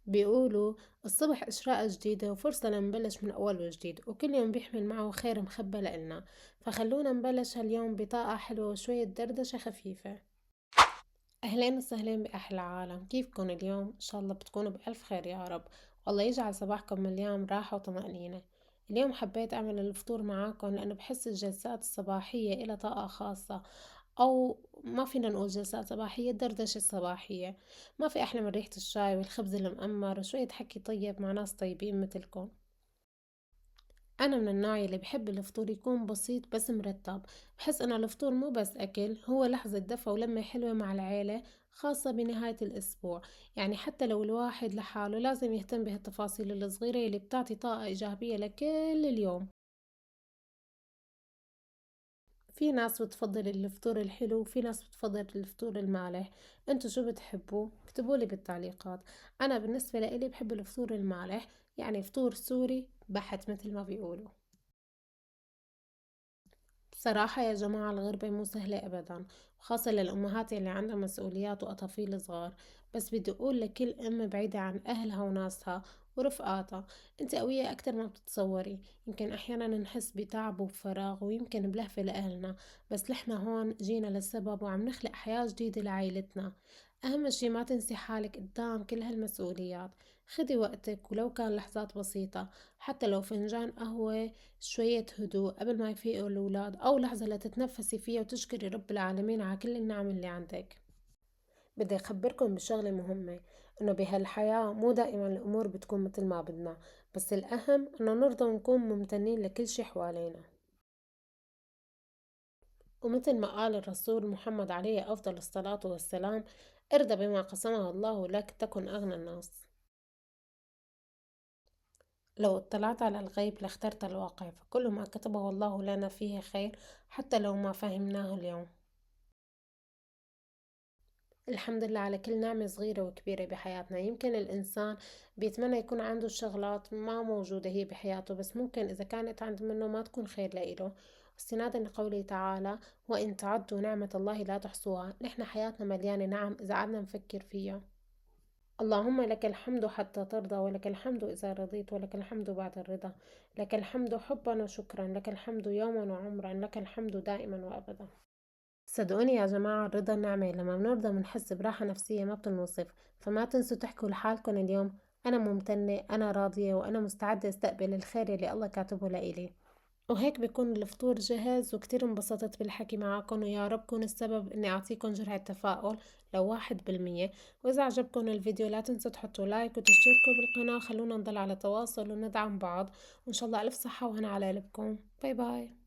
بيقولوا الصبح إشراقة جديدة وفرصة لنبلش من أول وجديد، وكل يوم بيحمل معه خير مخبى لإلنا. فخلونا نبلش هاليوم بطاقة حلوة وشوية دردشة خفيفة. أهلين وسهلين بأحلى عالم، كيفكن اليوم؟ إن شاء الله بتكونوا بألف خير يا رب، والله يجعل صباحكم مليان راحة وطمأنينة. اليوم حبيت أعمل الفطور معاكم لأنه بحس الجلسات الصباحية إلها طاقة خاصة، أو ما فينا نقول جلسات صباحية، الدردشة الصباحية. ما في أحلى من ريحة الشاي والخبز المأمر وشوية حكي طيب مع ناس طيبين مثلكم. أنا من النوع اللي بحب الفطور يكون بسيط بس مرتب. بحس إن الفطور مو بس أكل، هو لحظة دفى ولمة حلوة مع العيلة، خاصة بنهاية الأسبوع. يعني حتى لو الواحد لحاله لازم يهتم بهالتفاصيل الصغيرة اللي بتعطي طاقة إيجابية لكل اليوم. في ناس بتفضل الفطور الحلو وفي ناس بتفضل الفطور المالح. انتو شو بتحبوا؟ اكتبولي بالتعليقات. أنا بالنسبة لإلي بحب الفطور المالح، يعني فطور سوري بحت مثل ما بيقولوا. بصراحة يا جماعة الغربة مو سهلة أبدا، خاصة للأمهات اللي عندها مسؤوليات وأطفال صغار. بس بدي أقول لكل أم بعيدة عن أهلها وناسها ورفقاتها، انت قوية أكتر ما بتتصوري. يمكن أحيانا نحس بتعب وبفراغ ويمكن بلهفة لأهلنا، بس نحنا هون جينا لسبب وعم نخلق حياة جديدة لعائلتنا. أهم شي ما تنسي حالك قدام كل هالمسؤوليات. خدي وقتك ولو كان لحظات بسيطة، حتى لو فنجان قهوة، شوية هدوء قبل ما يفيقوا الأولاد، أو لحظة لتتنفسي فيها وتشكري رب العالمين على كل النعم اللي عندك. بدي أخبركم بشغلة مهمة، إنه بهالحياة مو دائما الأمور بتكون مثل ما بدنا، بس الأهم إنه نرضى ونكون ممتنين لكل شي حوالينا. ومثل ما قال الرسول محمد عليه أفضل الصلاة والسلام: ارضى بما قسمه الله لك تكن أغنى الناس. لو اطلعت على الغيب لاخترت الواقع، فكل ما كتبه الله لنا فيه خير، حتى لو ما فهمناه اليوم. الحمد لله على كل نعمة صغيرة وكبيرة بحياتنا. يمكن الإنسان بيتمنى يكون عنده شغلات ما موجودة هي بحياته، بس ممكن إذا كانت عند منه ما تكون خير لإله. استنادا لقوله تعالى: وإن تعدوا نعمة الله لا تحصوها. نحن حياتنا مليانة نعم إذا قعدنا نفكر فيها. اللهم لك الحمد حتى ترضى، ولك الحمد إذا رضيت، ولك الحمد بعد الرضا. لك الحمد حبا وشكرا، لك الحمد يوما وعمرا، لك الحمد دائما وأبدا. صدقوني يا جماعة الرضا نعمة، لما بنرضى بنحس براحة نفسية ما بتنوصف. فما تنسوا تحكوا لحالكم اليوم: أنا ممتنة، أنا راضية، وأنا مستعدة استقبل الخير اللي الله كاتبه لإلي. وهيك بيكون الفطور جاهز، وكتير انبسطت بالحكي معاكم، ويا رب كون السبب اني اعطيكم جرعة تفاؤل لو 1%. واذا عجبكم الفيديو لا تنسوا تحطوا لايك وتشتركوا بالقناة، خلونا نضل على تواصل وندعم بعض. وان شاء الله الف صحة وهنا على قلبكم. باي باي.